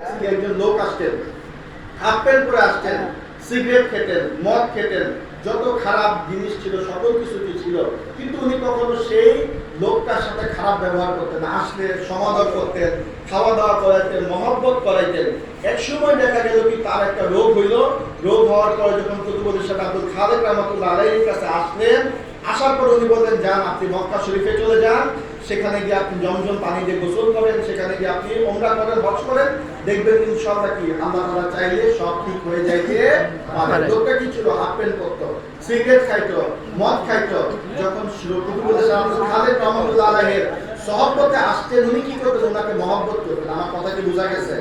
একজন লোক আসতেন, হাফ প্যান্ট পরে আসতেন, সিগারেট খেতেন, মদ খেতেন, যত খারাপ জিনিস ছিল সকল কিছুই ছিল, কিন্তু উনি কখনো সেই লোকটার সাথে খারাপ ব্যবহার করতেন না। আসলে সমাদর করতেন, খাওয়া দাওয়া করাইতেন, মহব্বত করাইতেন। এক সময় দেখা গেল কি তার একটা রোগ হইল। রোগ হওয়ার পরে যখন কুতুবুল ইরশাদ আব্দুল খালেক রাহমাতুল্লাহ আলাইহির কাছে আসলেন, আসার পর উনি বললেন, যান আপনি মক্কা শরীফে চলে যান, সেখানে গিয়ে আপনি জমজম পানি দিয়ে গোসল করেন, সেখানে গিয়ে আপনি উমরা করেন, হজ করেন, দেখবেন ইনশাআল্লাহ কি আল্লাহ তাআলা চাইলে সব ঠিক হয়ে যাইতে পারে। লোকটা কি ছিল? হাফ প্যান্ট পরতো, সিগারেট খাইতো, মদ খাইতো। যখন কুতুবুল ইরশাদ আব্দুল খালেক রাহমাতুল্লাহ আলাইহির সহবতে আসতেন, উনি কি করতেন? ওনাকে মহব্বত করতেন। আমার কথা কি বোঝা গেছে?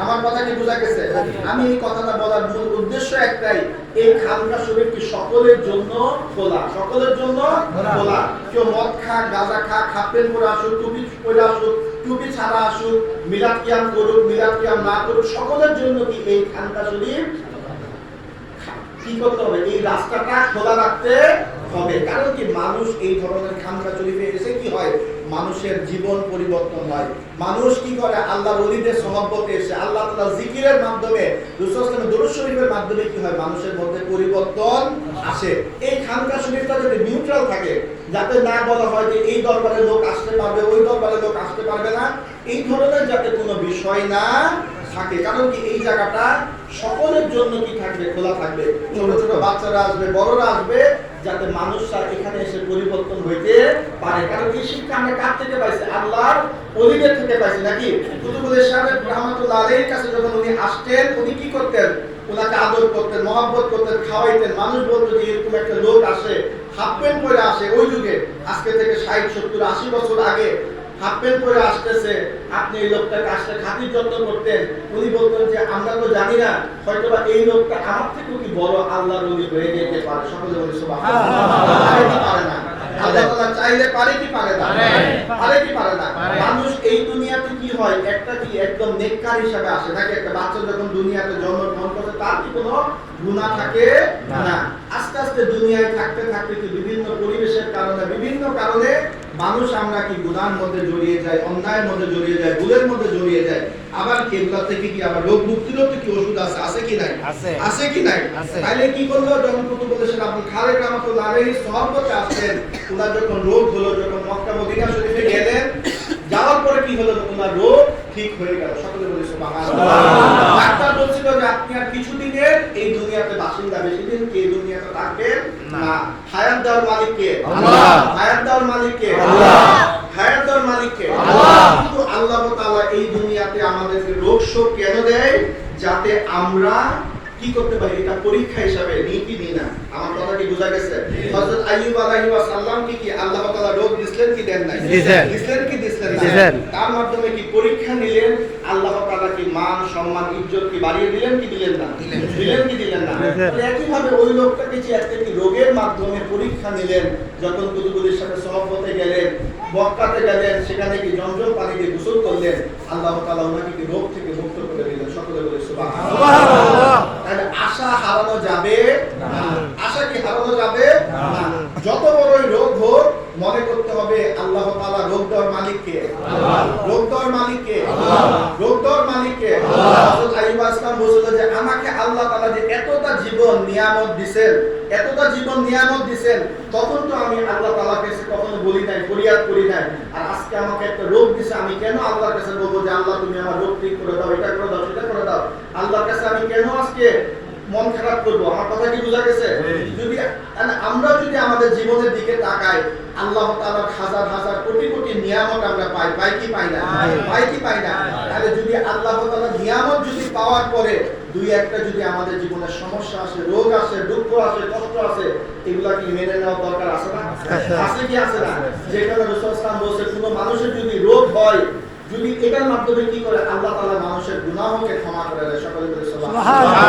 আমার কথা কি বোঝা গেছে? আমি এই কথাটা বলার মূল উদ্দেশ্য একটাই, এই খানকা শরীফ কি সকলের জন্য খোলা, সকলের জন্য খোলা। কেউ মদ খা, গাঁজা খা, খাপেন পরে আসুক, টুপি পরে আসুক, টুপি ছাড়া আসুক, মিলাদ কিয়াম করুক, মিলাদ কিয়াম না করুক, সকলের জন্য কি এই খানকা শরীফ কি করতে হবে? এই রাস্তাটা খোলা রাখতে হবে। কারণ কি, মানুষ এই ধরনের খানকা শরীফে এসে কি হয়? মানুষের জীবন পরিবর্তন হয়। মানুষ কি করে? আল্লাহর ওলিদের সহবতে এসে আল্লাহ তাআলা জিকিরের মাধ্যমে, রাসূল সাল্লাল্লাহু আলাইহি ওয়াসাল্লামের দরুদ শরীফের মাধ্যমে কি হয়? মানুষের মধ্যে পরিবর্তন আসে। এই খানকা শরীফটা যদি নিউট্রাল থাকে, যাতে না বলা হয় যে এই দরবারে লোক আসতে পারবে, ওই দরবারে লোক আসতে পারবে না, এই ধরনের যাতে কোনো বিষয় না থাকে। কারণ কি, এই জায়গাটা সকলের জন্য কি থাকবে? খোলা থাকবে। ছোট ছোট বাচ্চারা আসবে, বড়রা আসবে, যাতে মানুষরা এখানে এসে পরিবর্তন হইতে পারে। কারণ এই শিক্ষা আমরা কার থেকে পাইছি? আল্লাহর ওলিদের থেকে পাইছি, নাকি? কুতুবুল ইরশাদ রাহমাতুল্লাহ আলাইহির কাছে যখন উনি আসতেন, উনি কি করতেন? ওনাকে আদর করতেন, মহব্বত করতেন, খাওয়াইতেন। মানুষ বলতো যে এরকম একটা লোক আসে, হাফ প্যান্ট পরে আসে। ওই যুগে আজকে থেকে 60, 70, 80 বছর আগে হাফ প্যান্ট পরে আসতেছে, আপনি এই লোকটাকে আসলে খাতির যত্ন করতেন। উনি বলতেন যে আমরা তো জানি না, হয়তোবা এই লোকটা আমার থেকেও কি বড় আল্লাহর ওলি হয়ে যেতে পারে। সকলে বলি সুবহানাল্লাহ। পারে না? আল্লাহ তাআলা চাইলে পারে কি পারে না? পারে কি পারে না? মানুষ এই দুনিয়াতে কি হয়? একটা কি একদম নেককার হিসাবে আসে, নাকি? একটা বাচ্চা যখন দুনিয়াতে জন্মগ্রহণ করে, তার কি কোনো গুনাহ থাকে না? আস্তে আস্তে দুনিয়ায় থাকতে থাকতে কি বিভিন্ন পরিবেশের কারণে, বিভিন্ন কারণে মানুষ আমরা কি গুনাহের মধ্যে জড়িয়ে যাই, অন্যায়ের মধ্যে জড়িয়ে যাই, ভুলের মধ্যে জড়িয়ে যাই। আবার কেবলা থেকে কি আবার রোগ মুক্তিরও তো কি ওষুধ আছে? আছে কি নাই? আছে কি নাই? তাইলে কি করলো? যখন কুতুবুল ইরশাদ আব্দুল খালেক রাহমাতুল্লাহ আলাইহির সহবতে আসলেন, ওনার যখন রোগ হলো, যখন মক্কা মদিনা শরীফে গেলেন, যাওয়ার পরে কি হলো? ওনার রোগ ঠিক হয়ে গেল। সকলে বলি সুবহানাল্লাহ। ডাক্তার বলছিল যে আপনি আর কিছুদিনের এই দুনিয়াতে বাসিন্দা, বেশি দিন কি এই দুনিয়াতে থাকবেন না। হায়াত দেওয়ার মালিক কে? আল্লাহ। হায়াত দেওয়ার মালিক কে? আল্লাহ। হায়াত দেওয়ার মালিক কে? আল্লাহ। কিন্তু আল্লাহ তাআলা এই দুনিয়াতে আমাদেরকে রোগ শোক কেন দেয়? যাতে আমরা কি করতে পারি? এটা পরীক্ষা হিসাবে নিই কি নিই না। আমার কথা কি বোঝা গেছে? হযরত আইয়ুব আলাইহিস সালাম কি আল্লাহ তাআলা রোগ দিলেন কি দেন নাই? দিলেন কি দিলেন না? তার মাধ্যমে কি পরীক্ষা নিলেন। আল্লাহ তাআলা কি মান সম্মান ইজ্জত কি বাড়িয়ে দিলেন কি দিলেন না? দিলেন কি দিলেন না? একই ভাবে ওই লোকটাকে যে একটা কি রোগের মাধ্যমে পরীক্ষা নিলেন, যখন কুতুবুল ইরশাদের সহবতে গেলেন, মক্কাতে গেলেন, সেখানে কি জমজম পানি দিয়ে গোসল করলেন, আল্লাহ তাআলা ওনাকে কি রোগ থেকে মুক্ত করে দিলেন। সকলে বলে সুবহানাল্লাহ। তাহলে আশা হারানো যাবে না। আশা কি হারানো যাবে না? যত বড়ই রোগ হোক, মনে করতে হবে আল্লাহ তাআলা রোগ দেওয়ার মালিক কে? আল্লাহ। রোগ দেওয়ার মালিক কে? আল্লাহ। রোগ দেওয়ার মালিক কে? আল্লাহ। হযরত আইয়ুব আসলাম বলেছিলেন যে আমাকে আল্লাহ তাআলা যে এতটা জীবন নিয়ামত দিবেন, এতটা জীবন নিয়ামত দিবেন, তখন তো আমি আল্লাহ তাআলার কাছে কখনো বলি নাই, ফরিয়াদ করি নাই। আর আজকে আমাকে একটা রোগ দিছে, আমি কেন আল্লাহর কাছে বলবো যে আল্লাহ তুমি আমার রোগ ঠিক করে দাও, এটা করে দাও, সেটা করে দাও? আল্লাহর কাছে আমি কেন আজকে মন খারাপ করব? আমার কথা কি বোঝা গেছে? যদি আমরা যদি আমাদের জীবনের দিকে তাকাই, আল্লাহ তাআলার হাজার হাজার কোটি কোটি নিয়ামত আমরা পাই, পাই কি পাই না? পাই কি পাই না? তাহলে যদি আল্লাহ তাআলার নিয়ামত যদি পাওয়ার পরে দুই একটা যদি আমাদের জীবনে সমস্যা আসে, রোগ আসে, দুঃখ আসে, কষ্ট আসে, এগুলা কি মেনে নেওয়া দরকার আছে না? আছে কি আছে না? যেখানে রাসূল সাল্লাল্লাহু আলাইহি ওয়াসাল্লাম বলেছেন, কোন মানুষের যদি রোগ হয়, যদি এটার মাধ্যমে কি করে আল্লাহ তাআলা মানুষের গুনাহকে ক্ষমা করে দেয়। সকলে বলে সুবহানাল্লাহ।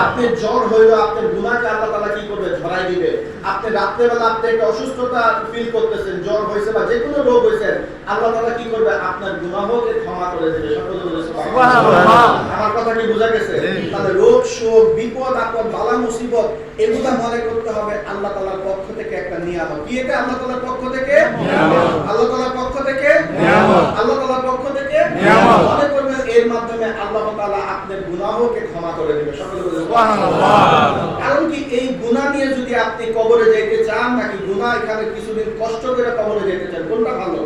আপনি জ্বর হইলো, আপনার গুনাহকে আল্লাহ তাআলা কি করবে? ঝরাই দিবে। আপনি রাতে বেলা আপনি একটা অসুস্থতা ফিল করতেছেন, জ্বর হইছে বা যে কোনো রোগ হইছে, আল্লাহ তাআলা কি করবে? আপনার গুনাহকে ক্ষমা করে দিবে। সকলে বলে সুবহানাল্লাহ। আমার কথা কি বোঝা গেছে? তাহলে রোগ শোক, বিপদ আপদ, বালা মুসিবত এগুলা মনে করতে হবে আল্লাহ তাআলার পক্ষ থেকে একটা নিয়ামত। কি এটা? আল্লাহ তাআলার পক্ষ থেকে নিয়ামত। আল্লাহ তাআলার পক্ষ থেকে নিয়ামত। আল্লাহ তাআলার পক্ষ থেকে নিয়ামত। মনে করবেন এর মাধ্যমে আল্লাহ তাআলা আপনার গুনাহকে ক্ষমা করে দিবে। সকলে বলেন সুবহানাল্লাহ। কারণ কি এই গুনাহ নিয়ে যদি আপনি কবরে যাইতে চান, নাকি গুনাহ এখানে কিছুদিন কষ্ট করে কবরে যেতে চান, কোনটা ভালো?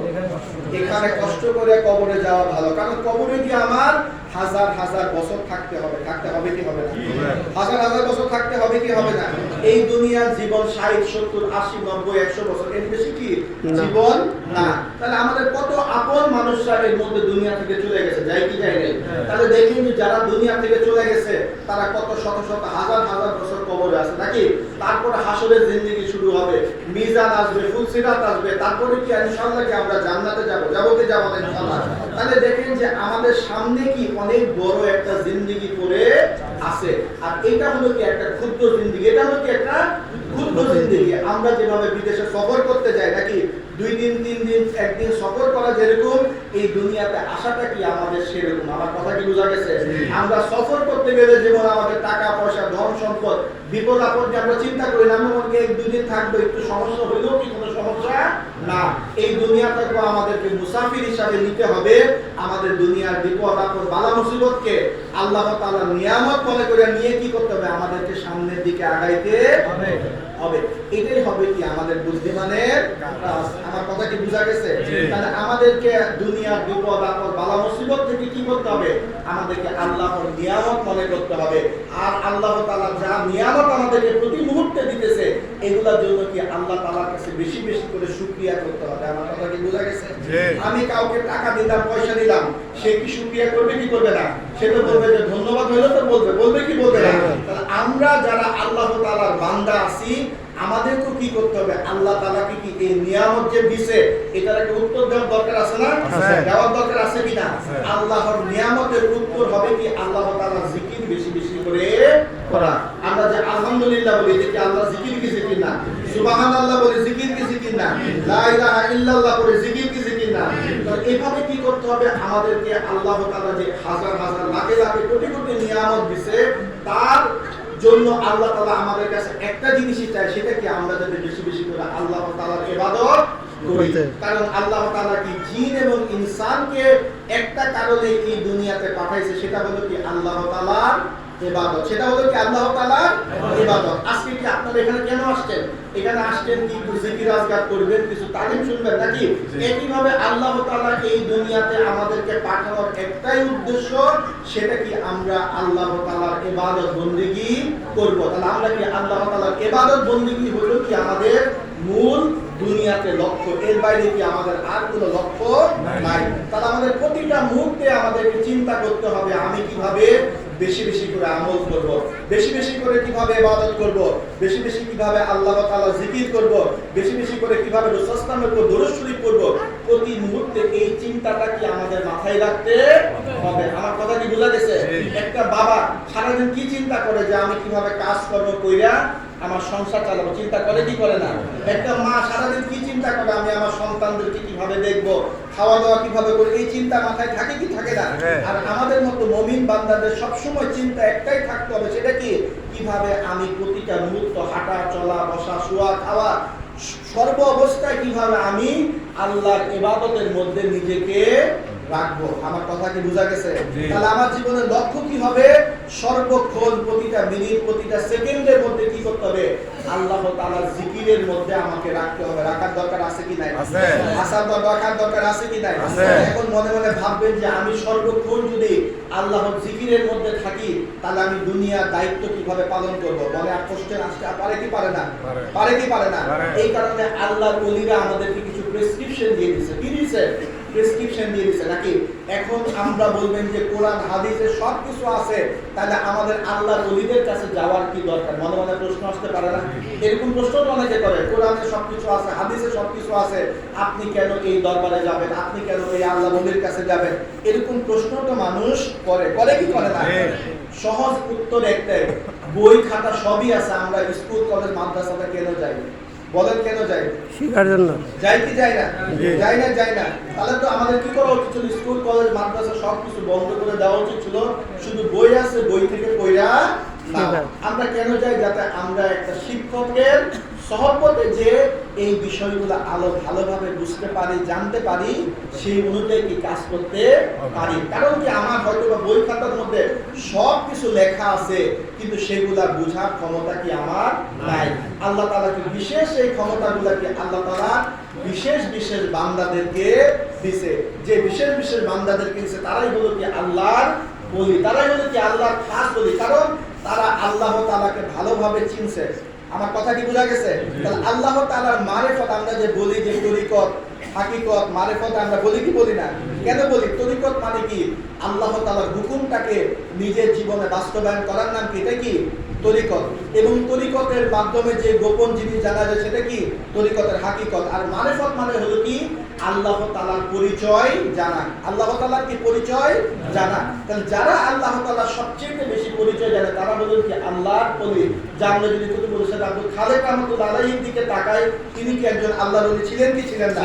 এখানে কষ্ট করে কবরে যাওয়া ভালো। কারণ কবরে গিয়ে আমার হাজার হাজার বছর থাকতে হবে। থাকতে হবে কি হবে না? হাজার হাজার বছর থাকতে হবে কি হবে না? এই দুনিয়ার জীবন 60, 70, 80, 90, 100 বছর, এর বেশি কি জীবন না। তাহলে আমাদের কত আপন মানুষরা এর মধ্যে দুনিয়া থেকে চলে গেছে, যায় কি যায় নাই? তাহলে দেখেন যে যারা দুনিয়া থেকে চলে গেছে তারা কত শত শত হাজার হাজার বছর কবরে আছে নাকি? তারপরে হাসরের জিন্দেগি শুরু হবে, মিজান আসবে, ফুলসিরাত আসবে, তারপরে কি ইনশাআল্লাহ কি আমরা জান্নাতে যাব? যাবো কি যাব না ইনশাআল্লাহ? তাহলে দেখেন যে আমাদের সামনে কি অনেক বড় একটা জিন্দেগি পড়ে আছে। আর এটা হলো কি একটা ক্ষুদ্র জিন্দেগি। এটা হলো কি একটা ক্ষুদ্র জিন্দেগি। আমরা যেভাবে বিদেশে সফর করতে যাই নাকি, 2 দিন 3 দিন 1 দিন সফর করা যেরকম, এই দুনিয়াতে আসাটা কি আমাদের সেরকম। আমার কথা কি বোঝা গেছে? আমরা সফর করতে গেলে যেমন আমাদের টাকা পয়সা, ধন সম্পদ, বিপদ আপদ নিয়ে আমরা চিন্তা করি না, আমরা মনে 1-2 দিন থাকবো, একটু সমস্যা হইলেও কি কোনো সমস্যা না। এই দুনিয়াটাকে আমাদেরকে মুসাফির হিসাবে নিতে হবে। আমাদের দুনিয়ার বিপদ আপদ, বালা মুসিবতকে আল্লাহ তাআলার নিয়ামত মনে করে নিয়ে কি করতে হবে? আমাদেরকে সামনের দিকে আগাইতে হবে। এটাই হবে কি আমাদের বুদ্ধিমানের কাজ। আমার কথা কি বোঝা গেছে? তাহলে আমাদেরকে দুনিয়ার বিপদ আপদ, বালা মুসিবত থেকে কি করতে হবে? আমাদেরকে আল্লাহর নিয়ামত মনে করতে হবে। আর আল্লাহ তাআলা যা নিয়ামত আমাদেরকে প্রতি মুহূর্তে দিতেছে, এগুলোর জন্য কি আল্লাহ তাআলার কাছে বেশি বেশি করে শুকরিয়া করতে হবে। আমার কথা কি বোঝা গেছে? আমি কাউকে টাকা দিলাম, পয়সা দিলাম, সে কি শুকরিয়া করবে কি করবে না? সে তো বলবে যে ধন্যবাদ হইলো, তো বলবে, বলবে কি বলবে না? তাহলে আমরা যারা আল্লাহ তাআলার বান্দা আছি, আমাদেরকে কি করতে হবে? আল্লাহ তাআলা কি এই নিয়ামত যে দিয়েছে, এটার একটা উত্তর দেওয়ার দরকার আছে না? দেওয়ার দরকার আছে কি না? আল্লাহর নিয়ামতের উত্তর হবে কি আল্লাহ তাআলার জিকির বেশি বেশি করে করা। আমরা যে আলহামদুলিল্লাহ বলি, এটা কি আল্লাহর জিকির কি জিকির না? সুবহানাল্লাহ বলি, জিকির কি জিকির না? লা ইলাহা ইল্লাল্লাহ বলি, জিকির কি জিকির না? তো এভাবে কি করতে হবে? আমাদেরকে আল্লাহ তাআলা যে হাজার হাজার লাখে লাখে কোটি কোটি নিয়ামত দিয়েছে, তার জন্য আল্লাহ তাআলা আমাদের কাছে একটা জিনিসই চায়, সেটা কি আমরা যাতে বেশি বেশি করে আল্লাহ তাআলার ইবাদত করি। কারণ আল্লাহ তাআলা কি জিন এবং ইনসানকে একটা কারণে এই দুনিয়াতে পাঠাইছে, সেটা হলো কি আল্লাহ তাআলার ইবাদত। সেটা হলো কি আল্লাহ তাআলার ইবাদত। আজকে কি আপনারা এখানে কেন আসছেন? এখানে আসছেন কি একটু জিকির আজকার করবেন, কিছু তালিম শুনবেন নাকি? একইভাবে আল্লাহ তাআলা এই দুনিয়াতে আমাদেরকে পাঠানোর একটাই উদ্দেশ্য, সেটা কি আমরা আল্লাহ তাআলার ইবাদত বندگی করব। তাহলে আমরা কি আল্লাহ তাআলার ইবাদত বندگی হলো কি আমাদের মূল দুনিয়াতে লক্ষ্য। এর বাইরে কি আমাদের আর কোনো লক্ষ্য নাই। তাহলে আমাদের প্রতিটা মুহূর্তে আমাদেরকে চিন্তা করতে হবে, আমি কিভাবে বেশি বেশি করে আমল করব, বেশি বেশি করে কিভাবে ইবাদত করব, বেশি বেশি কিভাবে আল্লাহ তাআলা জিকির করব, বেশি বেশি করে কিভাবে রাসূল সাল্লাল্লাহু আলাইহি ওয়াসাল্লামের উপর দরুদ শরীফ করব। প্রতি মুহূর্তে এই চিন্তাটা কি আমাদের মাথায় রাখতে হবে। আমার কথা কি বোঝা গেছে? একটা বাবা সারাদিন কি চিন্তা করে যে আমি কিভাবে কাজকর্ম কইরা আমার সংসার চালাবো, চিন্তা করে কি করে না? একটা মা সারাদিন কি চিন্তা করে, আমি আমার সন্তানদেরকে কিভাবে দেখবো, খাওয়া দাওয়া কিভাবে করে, এই চিন্তা মাথায় থাকে কি থাকে না? আর আমাদের মতো মুমিন বান্দাদের সবসময় চিন্তা একটাই থাকতে হবে, সেটা কি কিভাবে আমি প্রতিটা মুহূর্ত হাঁটা চলা বসা শোয়া খাওয়া সর্ব অবস্থায় কিভাবে আমি আল্লাহর ইবাদতের মধ্যে নিজেকে রাখবো। আমার কথা কি বোঝা গেছে? তাহলে আমার জীবনের লক্ষ্য কি হবে? সর্বক্ষণ প্রতিটা মিনিট প্রতিটা সেকেন্ডের মধ্যে কি করতে হবে? আল্লাহ তাআলার জিকিরের মধ্যে আমাকে রাখতে হবে। রাখার দরকার আছে কি নাই? আছে। আসার দরকার আছে কি নাই? এখন মনে মনে ভাববেন যে আমি সর্বক্ষণ যদি আল্লাহর জিকিরের মধ্যে থাকি, তাহলে আমি দুনিয়ার দায়িত্ব কিভাবে পালন করব? বলে আর কোশ্চেন আসতে পারে কি পারে না? পারে কি পারে না? এই কারণে আল্লাহর ওলিরা আমাদেরকে কিছু প্রেসক্রিপশন দিয়ে দিয়েছে। কি দিয়েছে? প্রেসক্রিপশন দিয়ে দিয়েছে নাকি? এখন আমরা বলবেন যে কোরআন হাদিসে সবকিছু আছে, তাহলে আমাদের আল্লাহর ওলিদের কাছে যাওয়ার কি দরকার? মনে মনে প্রশ্ন আসতে পারে না? এরকম প্রশ্ন তো অনেকে করে, কোরআনে সবকিছু আছে, হাদিসে সবকিছু আছে, আপনি কেন এই দরবারে যাবেন, আপনি কেন এই আল্লাহর ওলির কাছে যাবেন? এরকম প্রশ্ন তো মানুষ করে, করে কি করে না? সহজ উত্তর একটাই, বই খাতা সবই আছে, আমরা স্কুল কলেজ মাদ্রাসাতে কেন যাই? বলেন কেন যাই? শিখার জন্য। যাই কি যাই না? যাই না, যাই না। তাহলে তো আমাদের কি করা উচিত ছিল? স্কুল কলেজ মাদ্রাসা সবকিছু বন্ধ করে দেওয়া উচিত ছিল, শুধু বই আছে, বই থেকে পড়া না, আমরা কেন যাই? যাতে আমরা একটা শিক্ষকের সহবতে যে এই বিষয়গুলো ভালোভাবে বুঝতে পারি, জানতে পারি, সেই অনুযায়ী কি কাজ করতে পারি। কারণ কি আমার হয়তো বা বই খাতার মধ্যে সব কিছু লেখা আছে, কিন্তু সেগুলা বোঝার ক্ষমতা কি আমার নাই। আল্লাহ তাআলা কি বিশেষ এই ক্ষমতাগুলা কি আল্লাহ তাআলা বিশেষ বিশেষ বান্দাদেরকে দিয়েছে। যে বিশেষ বিশেষ বান্দাদেরকে দিয়েছে তারাই হলো কি আল্লাহর বলি, তারাই হলো কি আল্লাহর খাস বলি। কারণ তারা আল্লাহ তাআলাকে ভালোভাবে চিনছে। আমার কথা কি বোঝা গেছে? তাহলে আল্লাহ তাআলার মারিফত আমরা যে বলি, যে তরিকত, হাকিকত, মারিফত আমরা বলি কি বলি না? কেন বলি? তরিকত মানে কি? আল্লাহ তাআলার হুকুমটাকে নিজের জীবনে বাস্তবায়ন করার নাম কি? এটা কি তরিকত। এবং তরিকতের মাধ্যমে যে গোপন জিনিস জানা যায় সেটা কি তরিকতের হাকিকত। আর মারিফত মানে হলো কি আল্লাহ তাআলার পরিচয় জানা। আল্লাহ তাআলার কি পরিচয় জানা। তাহলে যারা আল্লাহ তাআলার সবচেয়ে বেশি পরিচয় জানে তারা হলো কি আল্লাহর ওলি। যা আমরা যদি কুতুব বলেছেন আব্দুল খালেক রাহমাতুল্লাহ আলাইহির দিকে তাকাই, তিনি কি একজন আল্লাহর ওলি ছিলেন কি ছিলেন না?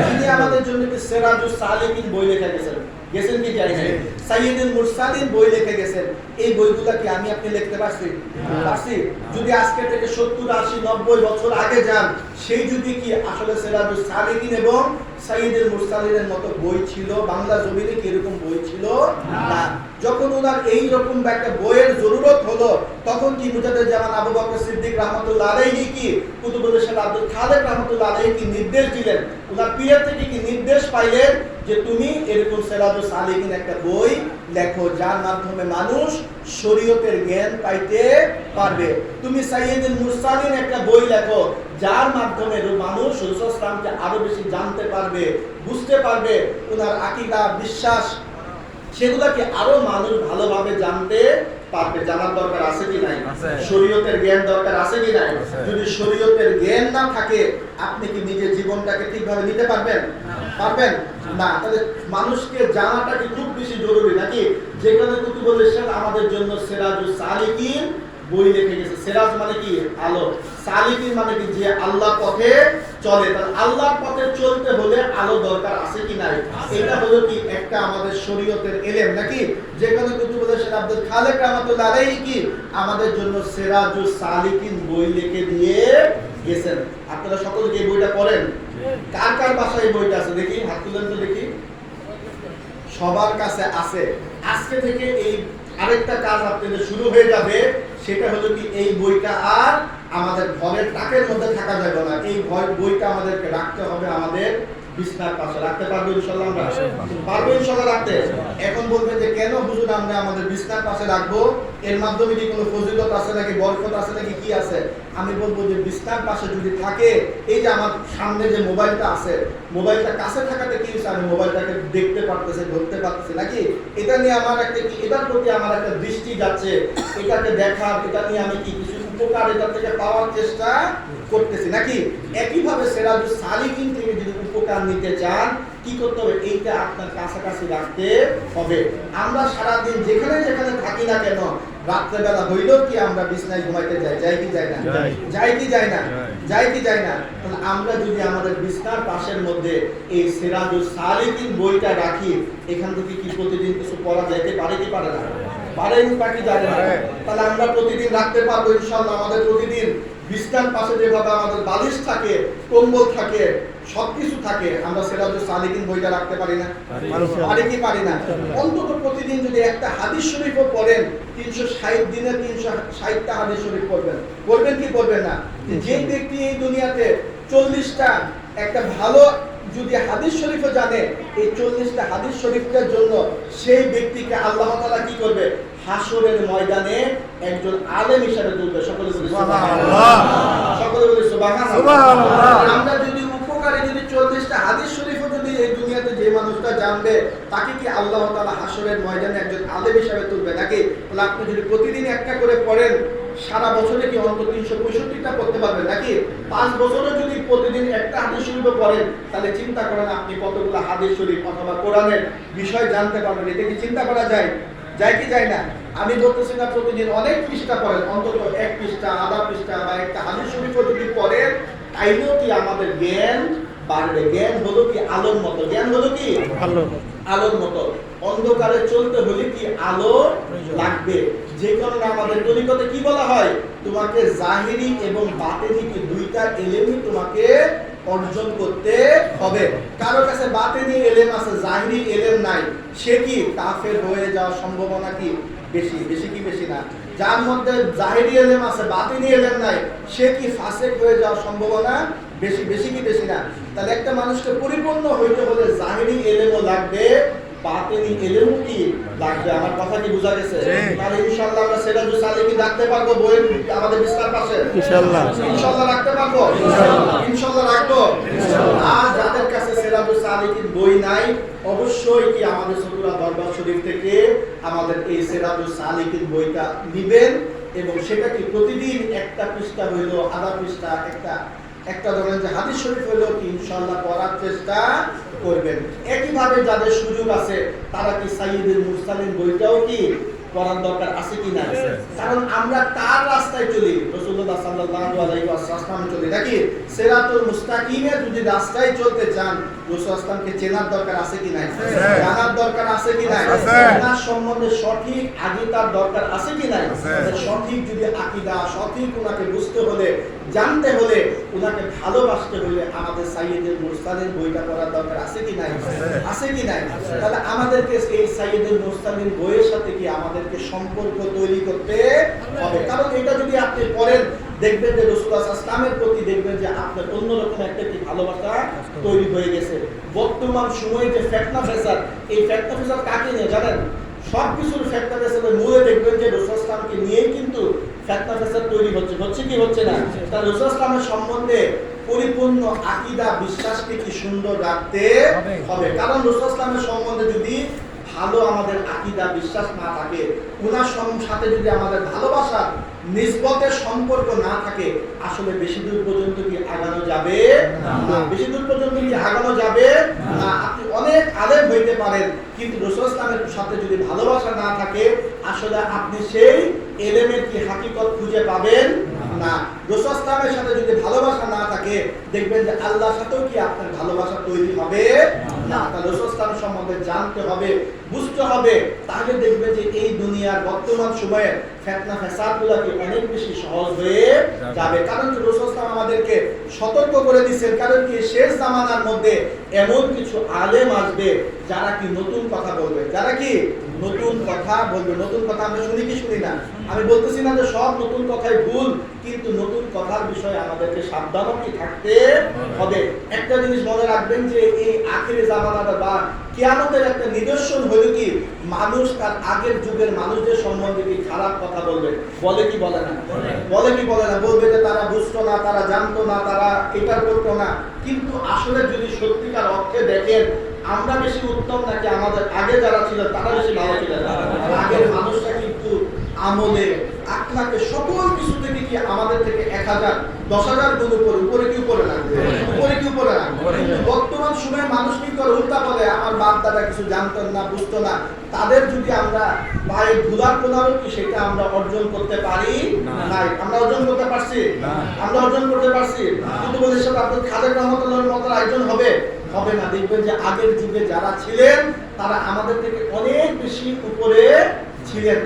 তিনি আমাদের জন্য কি সিরাজুস সালিকিন বই লিখে গেছেন কি জানি না? সাইয়্যিদুল মুরসালিন বই লিখে গেছেন। এই বইগুলা কি আমি আপনি লিখতে পারছি? পারছি? যদি আজকে থেকে 70, 80, 90 বছর আগে যান, সেই যুগে কি আসলে সিরাজুস সালিকিন এবং সাইয়্যিদুল মুরসালিনের মতো বই ছিল? বাংলা জমিনে কি এরকম বই ছিল? না। যখন ওনার এই রকম একটা বইয়ের জরুরত হলো, তখন কি মুজাদ্দেদ জামান আবু বকর সিদ্দিক রাহমাতুল্লাহ আলাইহি কি কুতুবুল শাহ আব্দুল খালেক রাহমাতুল্লাহ আলাইহি কি নির্দেশ দিলেন? ওনার পীরের থেকে কি নির্দেশ পাইলেন যে তুমি এরকম সিরাজুস সালিকিন একটা বই লেখো, যার মাধ্যমে মানুষ শরীয়তের জ্ঞান পাইতে পারবে। তুমি সাইয়্যিদুল মুরসালিন একটা বই লেখো, যার মাধ্যমে মানুষ রাসূল সাল্লাল্লাহু আলাইহি ওয়াসাল্লামকে আরো বেশি জানতে পারবে, বুঝতে পারবে, ওনার আকীদা, বিশ্বাস, সেগুলোকে আরো মানুষ ভালোভাবে জানতে পারবে। জানার দরকার আছে কি নাই? শরীয়তের জ্ঞান দরকার আছে কি নাই? যদি শরীয়তের জ্ঞান না থাকে, আপনি কি নিজের জীবনটাকে ঠিকভাবে নিতে পারবেন? পারবেন না। তাহলে মানুষকে জানাটা কি খুব বেশি জরুরি নাকি? যেখানে কুতুব বলেছেন আমাদের জন্য সিরাজুস সালিকিন বই লিখে গেছে। সিরাজ মানে কি আলো, সালিকিন মানে কি যে আল্লাহর পথে চলে। তাহলে আল্লাহর পথে চলতে হলে আলো দরকার আছে কি নাই? এটা হলো কি একটা আমাদের শরীয়তের ইলম নাকি? যেখানে কুতুব বলেছেন আব্দুল খালেক রাহমাতুল্লাহ আলাইহি কি আমাদের জন্য সিরাজুস সালিকিন বই লিখে দিয়ে গেছেন। আপনারা সকলে কি বইটা পড়েন? কার কার বাসায় এই বইটা আছে দেখি, হাত তুলেন তো দেখি। সবার কাছে আছে। আজকে থেকে এই আরেকটা কাজ আপনাদের শুরু হয়ে যাবে, সেটা হলো কি এই বইটা আর আমাদের ঘরের তাকের মধ্যে থাকা যাবে না। এই বইটা আমাদেরকে রাখতে হবে আমাদের বিছানার পাশে। রাখতে পারবো ইনশাআল্লাহ? আমরা পারবো ইনশাআল্লাহ রাখতে। এখন বলবেন যে কেন হুজুর আমরা আমাদের বিছানার পাশে রাখবো? এর মাধ্যমে কি কোনো ফজিলত আছে নাকি, বরকত আছে নাকি, কি আছে? আমি বলবো যে বিছানার পাশে যদি থাকে, এই যে আমার সামনে যে মোবাইলটা আছে, মোবাইলটা কাছে থাকাতে কি হচ্ছে? আমি মোবাইলটাকে দেখতে পারতেছি, ধরতে পারতেছি নাকি? এটা নিয়ে আমার একটা কি, এটার প্রতি আমার একটা দৃষ্টি যাচ্ছে, এটাকে দেখার, এটা নিয়ে আমি কি কিছু উপকার এটা থেকে পাওয়ার চেষ্টা করতেছি নাকি? একইভাবে সিরাজুস সালিকিন থেকে যদি উপকার নিতে চান, কি করতে হবে? এইটা আপনার কাছাকাছি রাখতে হবে। আমরা সারাদিন যেখানে যেখানে থাকি না কেন, রাত্রেবেলা হইলেও কি আমরা বিছানায় ঘুমাইতে যাই? যাই কি যাই না? যাই কি যাই না? যাই কি যাই না? তাহলে আমরা যদি আমাদের বিছানার পাশের মধ্যে এই সিরাজুস সালিকিন বইটা রাখি, এখান থেকে কি প্রতিদিন কিছু পড়া যাইতে পারে কি পারে না? পারে কি জানে না? তাহলে আমরা প্রতিদিন রাখতে পারবো ইনশাআল্লাহ। আমাদের প্রতিদিন বিছানার পাশে যেভাবে আমাদের বালিশ থাকে, কম্বল থাকে, সবকিছু থাকে, আমরা সিরাজুস সালিকিন বইটা রাখতে পারি না? পারি কি পারি না? অন্তত প্রতিদিন যদি একটা হাদিস শরীফও পড়েন, 360 দিনে 360টা হাদিস শরীফ পড়বেন। পড়বেন কি পড়বেন না? যে ব্যক্তি এই দুনিয়াতে 40টা একটা ভালো যদি হাদিস শরীফও জানে, এই 40টা হাদিস শরীফের জন্য সেই ব্যক্তিকে আল্লাহ তাআলা কি করবে? হাসরের ময়দানে একজন আলেম হিসেবে তুলবে। সকলে বলি সুবহানাল্লাহ। সকলে বলি সুবহানাল্লাহ। আমরা যদি উপকারী যদি 40টা হাদিস শরীফও যদি এই দুনিয়াতে যে মানুষটা জানবে, তাকে কি আল্লাহ তাআলা হাসরের ময়দানে একজন আলেম হিসেবে তুলবে নাকি? তাহলে আপনি যদি প্রতিদিন একটা করে পড়েন, সারা বছরে কি অন্তত 365টা পড়তে পারবেন নাকি? 5 বছরে যদি প্রতিদিন একটা হাদিস শরীফ পড়েন, তাহলে চিন্তা করেন আপনি কতগুলো হাদিস শরীফ অথবা কোরআনের বিষয় জানতে পারবেন। এটা কি চিন্তা করা যায়? যায় কি যায় না? আমি বলতেছি না প্রতিদিন অনেক পৃষ্ঠা পড়েন, অন্তত 1 পৃষ্ঠা, আধা পৃষ্ঠা বা একটা হাদিস শরীফও যদি পড়েন, তাইলেও কি আমাদের জ্ঞান বাড়বে। জ্ঞান হলো কি আলোর মতো। জ্ঞান হলো কি আলোর মতো। অন্ধকারে চলতে হলে কি আলো লাগবে। যে কারণে আমাদের তরিকতে কি বলা হয়, তোমাকে জাহিরি এবং বাতিনি কি দুইটা এলেমই তোমাকে অর্জন করতে হবে। কারো কাছে বাতিনি এলেম আছে, জাহিরি এলেম নাই, সে কি কাফের হয়ে যাওয়ার সম্ভাবনা কি বেশি? বেশি কি বেশি না? যার মধ্যে জাহিরি এলেম আছে, বাতিনি এলেম নাই, সে কি ফাসিক হয়ে যাওয়ার সম্ভাবনা বেশি? বেশি কি বেশি না? তাহলে একটা মানুষকে পরিপূর্ণ হইতে হলে জাহিরি এলেমও লাগবে, বাতিনি এলেমও কি লাগবে। আমার কথা কি বোঝা গেছে? তাহলে ইনশাআল্লাহ আমরা সিরাজুস সালিকিন রাখতে পারবো বইয়ের আমাদের বিস্তার পাশে, ইনশাআল্লাহ রাখতে পারবো, ইনশাআল্লাহ রাখবো। আর যাদের কাছে সিরাজুস সালিকিন বই নাই, অবশ্যই কি আমাদের চতুরা দরবার শরীফ থেকে আমাদের এই সিরাজুস সালিকিন বইটা নিবেন এবং সেটা কি প্রতিদিন একটা পৃষ্ঠা হইলো, আধা পৃষ্ঠা, একটা ধরেন যে হাদিস শরীফ হইলেও কি ইনশাআল্লাহ পড়ার চেষ্টা করবেন। একইভাবে যাদের সুযোগ আছে তারা কি সাইয়্যিদুল মুরসালিন বইটাও কি পড়ার দরকার আছে কি না? কারণ আমরা কার রাস্তায় চলি? রাসূলুল্লাহ সাল্লাল্লাহু আলাইহি ওয়াসাল্লাম চলি নাকি? সিরাতুল মুস্তাকিমে যদি রাস্তায় চলতে চান, রাসূলুল্লাহকে চেনার দরকার আছে কি নাই? জানার দরকার আছে কি নাই? জানার সম্বন্ধে সঠিক আকীদার দরকার আছে কি নাই? সঠিক যদি আকীদা, সঠিক ওনাকে বুঝতে হলে, জানতে হলে, ওনাকে ভালোবাসতে হলে আমাদের সাইয়্যিদুল মুরসালিন বইটা পড়ার দরকার আছে কি নাই? আছে কি নাই? তাহলে আমাদেরকে এই সাইয়্যিদুল মুরসালিন বইয়ের সাথে কি আমাদেরকে সম্পর্ক তৈরি করতে হবে। কারণ এটা যদি আপনি পড়েন, দেখবেন যে রাসূলুল্লাহ সাল্লাল্লাহু আলাইহি ওয়াসাল্লামের প্রতি দেখবেন যে আপনার অন্যরকম একটা কি ভালোবাসা তৈরি হয়ে গেছে। বর্তমান সময়ে যে ফিতনা ফেসাদ, এই ফিতনা ফেসাদ কাকে নিয়ে জানেন? সবকিছুর ফিতনা ফেসাদের মূলে দেখবেন যে রাসূলুল্লাহ সাল্লাল্লাহু আলাইহি ওয়াসাল্লামকে নিয়েই কিন্তু ফিতনা ফেসাদ তৈরি হচ্ছে। হচ্ছে কি হচ্ছে না? তার রাসূলুল্লাহ সাল্লাল্লাহু আলাইহি ওয়াসাল্লামের সম্বন্ধে পরিপূর্ণ আকীদা, বিশ্বাসকে কি সুন্দর রাখতে হবে। কারণ রাসূলুল্লাহ সাল্লাল্লাহু আলাইহি ওয়াসাল্লামের সম্বন্ধে যদি ভালো আমাদের আকীদা, বিশ্বাস না থাকে, ওনার সাথে যদি আমাদের ভালোবাসা, নিসবতের সম্পর্ক না থাকে, আসলে বেশি দূর পর্যন্ত কি আগানো যাবে না। বেশি দূর পর্যন্ত কি আগানো যাবে না। আপনি অনেক আলেম হইতে পারেন, কিন্তু রাসূলুল্লাহ সাল্লাল্লাহু আলাইহি ওয়াসাল্লামের সাথে যদি ভালোবাসা না থাকে, আসলে আপনি সেই এলেমের কি হাকিকত খুঁজে পাবেন না। রাসূলুল্লাহ সাল্লাল্লাহু আলাইহি ওয়াসাল্লামের সাথে যদি ভালোবাসা না থাকে, দেখবেন যে আল্লাহর সাথেও কি আপনার ভালোবাসা তৈরি হবে না। তাহলে রাসূলুল্লাহ সাল্লাল্লাহু আলাইহি ওয়াসাল্লামের সম্বন্ধে জানতে হবে, বুঝতে হবে, তাহলে দেখবেন যে এই দুনিয়ার বর্তমান সময়ে ফিতনা ফ্যাসাদগুলো কি অনেক বেশি সহজ হয়ে যাবে। কারণ কি রাসূলুল্লাহ সাল্লাল্লাহু আলাইহি ওয়াসাল্লাম আমাদেরকে সতর্ক করে দিয়েছেন। কারণ কি শেষ জামানার মধ্যে এমন কিছু আলেম আসবে যারা কি নতুন কথা বলবে, যারা কি নতুন কথা বলবে। নতুন কথা আমরা শুনি কি শুনি না? আমি বলতেছি না যে সব নতুন কথাই ভুল, কিন্তু নতুন কথার বিষয়ে আমাদেরকে সাবধানও কি থাকতে হবে। একটা জিনিস মনে রাখবেন যে এই আখিরি জামানাটা বা কিয়ামতের একটা নিদর্শন হলো কি, মানুষ তার আগের যুগের মানুষদের সম্বন্ধে কি খারাপ কথা বলবে। বলে কি বলে না? বলে কি বলে না? বলবে যে তারা বুঝতো না, তারা জানতো না, তারা এটা করতো না। কিন্তু আসলে যদি সত্যিকার অর্থে দেখেন, আমরা বেশি উত্তম নাকি আমাদের আগে যারা ছিল তারা বেশি ভালো ছিল? আগের মানুষটা কিন্তু আমলে, আখলাকে, সকল কিছু থেকে কি আমাদের থেকে 1000 10,000 গুণ উপরে কি উপরে না? উপরে কি উপরে না? বর্তমান সময়ে মানুষ কি করে? উল্টা বলে আমার বাপ দাদা কিছু জানতেন না, বুঝতো না। তাদের যদি আমরা ভাই ভুলার কোনারও কি সেটা আমরা অর্জন করতে পারি নাই? আমরা অর্জন করতে পারছি? আমরা অর্জন করতে পারছি? কিন্তু বলের সাথে আপনার খালেদ রহমতুল্লাহর মতো একজন হবে না। দেখবেন যে আগের যুগে যারা ছিলেন তারা আমাদের থেকে অনেক বেশি উপরে ছিলেন।